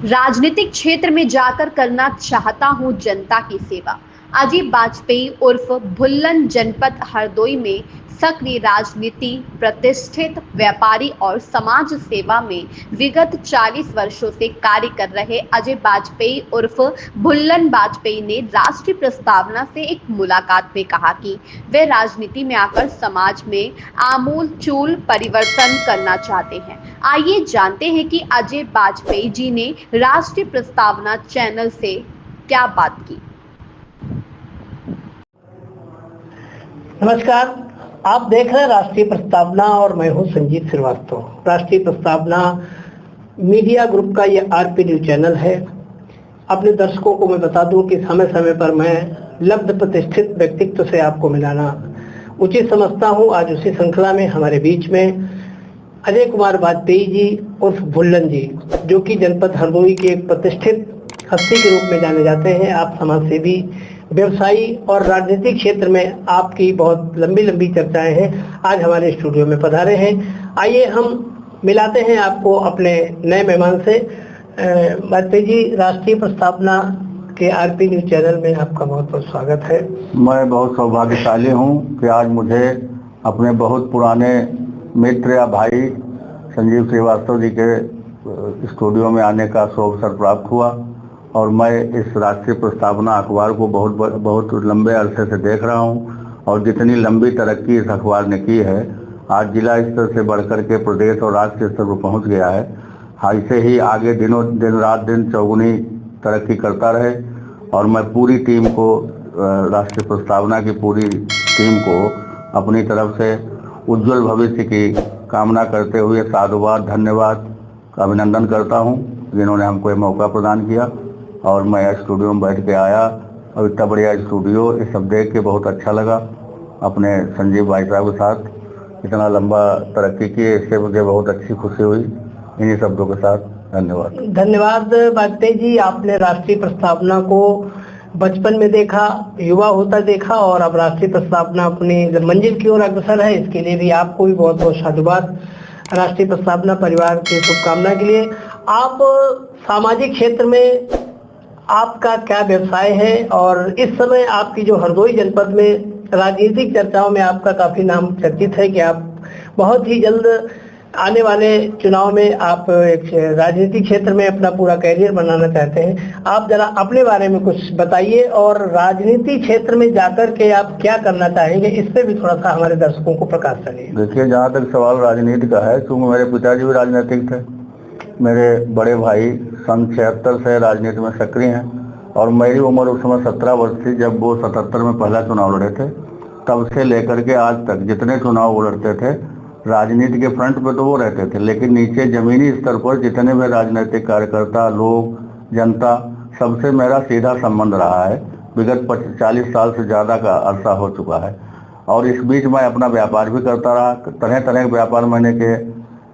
राजनीतिक क्षेत्र में जाकर करना चाहता हूं जनता की सेवा। अजीत वाजपेयी उर्फ भुल्लन जनपद हरदोई में सक्रिय राजनीति, प्रतिष्ठित व्यापारी और समाज सेवा में विगत 40 वर्षों से कार्य कर रहे अजय वाजपेयी उर्फ भुल्लन वाजपेयी ने राष्ट्रीय प्रस्तावना से एक मुलाकात में कहा कि वे राजनीति में आकर समाज में आमूल-चूल परिवर्तन करना चाहते हैं। आइए जानते हैं कि अजय वाजपेयी जी ने राष्ट्रीय प्रस्तावना चैनल से क्या बात की। नमस्कार, आप देख रहे हैं राष्ट्रीय प्रस्तावना और मैं हूं संजीत श्रीवास्तव। राष्ट्रीय प्रस्तावना मीडिया ग्रुप का ये आरपी न्यूज चैनल है। अपने दर्शकों को मैं बता दूं कि समय समय पर मैं लब्ध प्रतिष्ठित व्यक्तित्व से आपको मिलाना उचित समझता हूं। आज उसी श्रृंखला में हमारे बीच में अजय कुमार वाजपेयी जी उर्फ भुल्लन जी, जो कि जनपद हरदोई के एक प्रतिष्ठित हस्ती के रूप में जाने जाते हैं। आप समाज सेवी, व्यवसायी और राजनीतिक क्षेत्र में आपकी बहुत लंबी लंबी चर्चाएं हैं। आज हमारे स्टूडियो में पधारे हैं। आइए हम मिलाते हैं आपको अपने नए मेहमान से। वाजपेयी जी, राष्ट्रीय प्रस्तावना के आरपी न्यूज चैनल में आपका बहुत बहुत स्वागत है। मैं बहुत सौभाग्यशाली हूं कि आज मुझे अपने बहुत पुराने मित्र या भाई संजीव श्रीवास्तव जी के स्टूडियो में आने का अवसर प्राप्त हुआ और मैं इस राष्ट्रीय प्रस्तावना अखबार को बहुत लंबे अरसे से देख रहा हूं और जितनी लंबी तरक्की इस अखबार ने की है, आज जिला स्तर से बढ़कर के प्रदेश और राज्य स्तर पर पहुंच गया है। ऐसे ही आगे रात दिन चौगुनी तरक्की करता रहे और मैं पूरी टीम को, राष्ट्रीय प्रस्तावना की पूरी टीम को अपनी तरफ से उज्जवल भविष्य की कामना करते हुए साधुवाद, धन्यवाद, अभिनंदन करता हूं जिन्होंने हमको ये मौका प्रदान किया। और मैं स्टूडियो में बैठ के आया और इतना बढ़िया स्टूडियो, ये सब देख के बहुत अच्छा लगा। अपने संजीव भाई साहब के साथ इतना लंबा तरक्की की, इससे मुझे बहुत अच्छी खुशी हुई। इन्हीं शब्दों के साथ धन्यवाद। धन्यवाद वाजपेयी जी। आपने राष्ट्रीय प्रस्तावना को बचपन में देखा, युवा होता देखा और अब राष्ट्रीय प्रस्तावना अपनी मंजिल की ओर अग्रसर है। इसके लिए भी आपको भी बहुत बहुत साधुवाद। राष्ट्रीय प्रस्तावना परिवार की शुभकामना के लिए। आप सामाजिक क्षेत्र में आपका क्या व्यवसाय है और इस समय आपकी जो हरदोई जनपद में राजनीतिक चर्चाओं में आपका काफी नाम चर्चित है कि आप बहुत ही जल्द आने वाले चुनाव में आप एक राजनीतिक क्षेत्र में अपना पूरा करियर बनाना चाहते हैं। आप जरा अपने बारे में कुछ बताइए और राजनीति क्षेत्र में जाकर के आप क्या करना चाहेंगे, इस पे भी थोड़ा सा हमारे दर्शकों को प्रकाश करिए। देखिए, जहाँ तक सवाल राजनीति का है, क्योंकि मेरे पिताजी भी राजनीतिक थे, मेरे बड़े भाई सन 76 से राजनीति में सक्रिय हैं और मेरी उम्र उस समय 17 वर्ष थी जब वो 77 में पहला चुनाव लड़े थे। तब से लेकर के आज तक जितने चुनाव वो लड़ते थे, राजनीति के फ्रंट पे तो वो रहते थे, लेकिन नीचे जमीनी स्तर पर जितने भी राजनीतिक कार्यकर्ता, लोग, जनता, सबसे मेरा सीधा संबंध रहा है। विगत 40 साल से ज़्यादा का अरसा हो चुका है और इस बीच मैं अपना व्यापार भी करता रहा। तरह तरह के व्यापार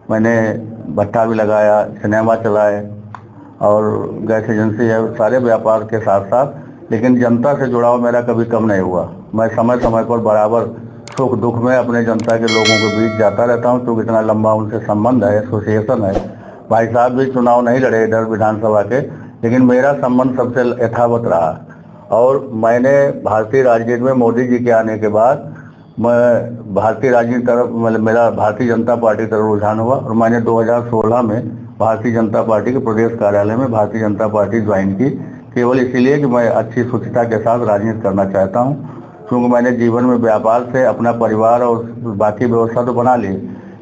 मैंने भट्टा भी लगाया, सिनेमा चलाए और गैस एजेंसी है, सारे व्यापार के साथ साथ, लेकिन जनता से जुड़ाव मेरा कभी कम नहीं हुआ। मैं समय समय पर बराबर सुख दुख में अपने जनता के लोगों के बीच जाता रहता हूं, क्योंकि इतना लंबा उनसे संबंध है, एसोसिएशन है। भाई साहब भी चुनाव नहीं लड़े इधर विधानसभा के, लेकिन मेरा संबंध सबसे यथावत रहा। और मैंने भारतीय राजनीति में मोदी जी के आने के बाद मैं भारतीय राजनीति तरफ, मेरा भारतीय जनता पार्टी तरफ रुझान हुआ और मैंने 2016 में भारतीय जनता पार्टी के प्रदेश कार्यालय में भारतीय जनता पार्टी ज्वाइन की, केवल इसीलिए कि मैं अच्छी शुचिता के साथ राजनीति करना चाहता हूं। क्योंकि मैंने जीवन में व्यापार से अपना परिवार और बाकी व्यवस्था तो बना ली,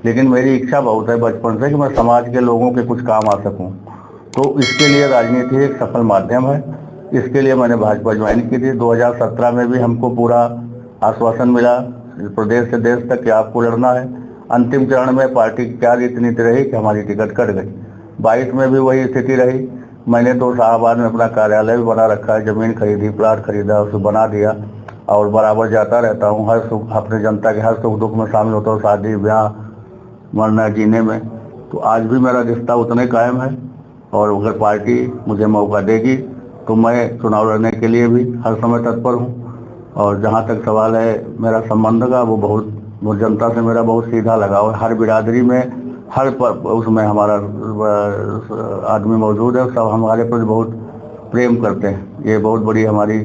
लेकिन मेरी इच्छा बहुत है बचपन से कि मैं समाज के लोगों के कुछ काम आ सकूं। तो इसके लिए राजनीति एक सफल माध्यम है। इसके लिए मैंने भाजपा ज्वाइन की थी। 2017 में भी हमको पूरा आश्वासन मिला प्रदेश से देश तक कि आपको लड़ना है। अंतिम चरण में पार्टी की क्या रीति रही कि हमारी टिकट कट गई। 22 में भी वही स्थिति रही। मैंने तो शाहबाद में अपना कार्यालय भी बना रखा है, जमीन खरीदी, प्लाट खरीदा, उसको बना दिया और बराबर जाता रहता हूँ। हर सुख, अपने जनता के हर सुख दुख में शामिल होता हूँ, शादी ब्याह, मरना जीने में। तो आज भी मेरा रिश्ता उतने कायम है और अगर पार्टी मुझे मौका देगी तो मैं चुनाव लड़ने के लिए भी हर समय तत्पर हूँ। और जहाँ तक सवाल है मेरा संबंध का, वो जनता से मेरा बहुत सीधा लगाव है। हर बिरादरी में हर उसमें हमारा आदमी मौजूद है, सब हमारे प्रति बहुत प्रेम करते हैं। ये बहुत बड़ी हमारी,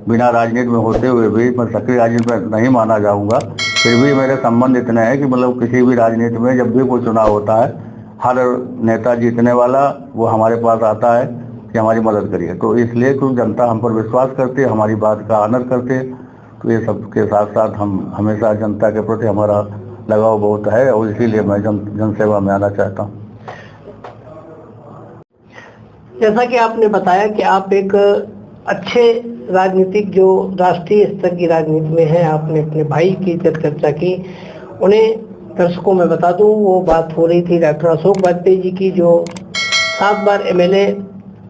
बिना राजनीति में होते हुए भी मैं सक्रिय राजनीति में नहीं माना जाऊंगा, फिर भी मेरे संबंध इतने हैं कि मतलब किसी भी राजनीति में जब भी कोई चुनाव होता है, हर नेता जीतने वाला वो हमारे पास आता है कि हमारी मदद करिए। तो इसलिए क्योंकि जनता हम पर विश्वास करती है, हमारी बात का आदर करते हैं, तो ये सब के साथ साथ हम हमेशा जनता के प्रति हमारा लगाव बहुत है और इसीलिए मैं जनसेवा में आना चाहता हूँ। जैसा कि आपने बताया कि आप एक अच्छे राजनीतिक जो राष्ट्रीय स्तर की राजनीति में है, आपने अपने भाई की जब चर्चा की, उन्हें दर्शकों में बता दूं वो बात हो रही थी डॉक्टर अशोक वाजपेयी जी की, जो 7 बार MLA,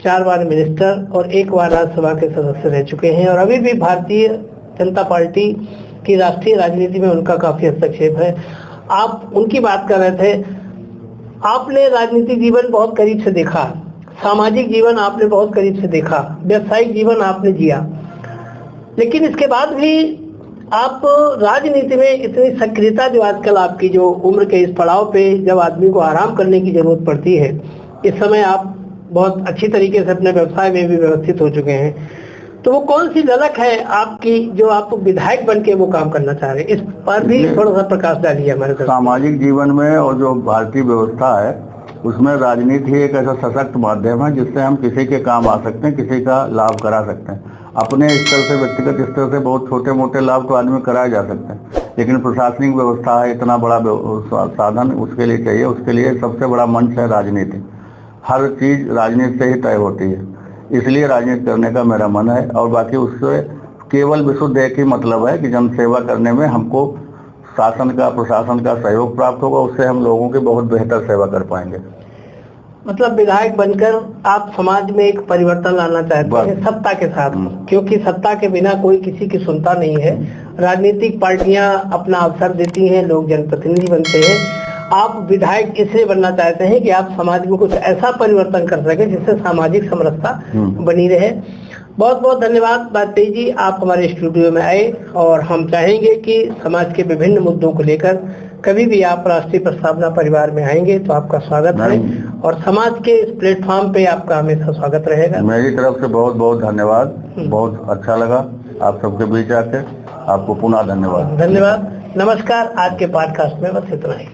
4 बार मिनिस्टर और 1 बार राज्यसभा के सदस्य रह चुके हैं और अभी भी भारतीय जनता पार्टी की राष्ट्रीय राजनीति में उनका काफी हस्तक्षेप है। आप उनकी बात कर रहे थे, आपने राजनीतिक जीवन बहुत करीब से देखा, सामाजिक जीवन आपने बहुत करीब से देखा, व्यवसायिक जीवन आपने जिया, लेकिन इसके बाद भी आप राजनीति में इतनी सक्रियता जो आजकल आपकी जो उम्र के इस पड़ाव पे जब आदमी को आराम करने की जरूरत पड़ती है, इस समय आप बहुत अच्छी तरीके से अपने व्यवसाय में भी व्यवस्थित हो चुके हैं, तो वो कौन सी झलक है आपकी जो आप विधायक बन के वो काम करना चाह रहे हैं? इस पर भी थोड़ा सा प्रकाश डालिए हमारे साथ। सामाजिक जीवन में और जो भारतीय व्यवस्था है उसमें राजनीति ही एक ऐसा सशक्त माध्यम है जिससे हम किसी के काम आ सकते हैं, किसी का लाभ करा सकते हैं। अपने स्तर से, व्यक्तिगत स्तर से बहुत छोटे मोटे लाभ तो आदमी कराए जा सकते हैं, लेकिन प्रशासनिक व्यवस्था है, इतना बड़ा साधन उसके लिए चाहिए, उसके लिए सबसे बड़ा मंच है राजनीति। हर चीज राजनीति से ही तय होती है, इसलिए राजनीति करने का मेरा मन है। और बाकी उससे केवल विशुद्ध एक ही मतलब है कि जन सेवा करने में हमको शासन का, प्रशासन का सहयोग प्राप्त होगा, उससे हम लोगों की बहुत बेहतर सेवा कर पाएंगे। मतलब विधायक बनकर आप समाज में एक परिवर्तन लाना चाहते हैं सत्ता के साथ, क्योंकि सत्ता के बिना कोई किसी की सुनता नहीं है। राजनीतिक पार्टियां अपना अवसर देती हैं, लोग जनप्रतिनिधि बनते हैं, आप विधायक इसलिए बनना चाहते हैं कि आप समाज में कुछ ऐसा परिवर्तन कर सके जिससे सामाजिक समरसता बनी रहे। बहुत बहुत धन्यवाद वाजपेयी जी, आप हमारे स्टूडियो में आए और हम चाहेंगे कि समाज के विभिन्न मुद्दों को लेकर कभी भी आप राष्ट्रीय प्रस्तावना परिवार में आएंगे तो आपका स्वागत है और समाज के इस प्लेटफॉर्म पे आपका हमेशा स्वागत रहेगा। मेरी तरफ से बहुत बहुत धन्यवाद, बहुत अच्छा लगा आप सबके बीच आके, आपको पुनः धन्यवाद। धन्यवाद, नमस्कार। आज के पॉडकास्ट में बस इतना ही।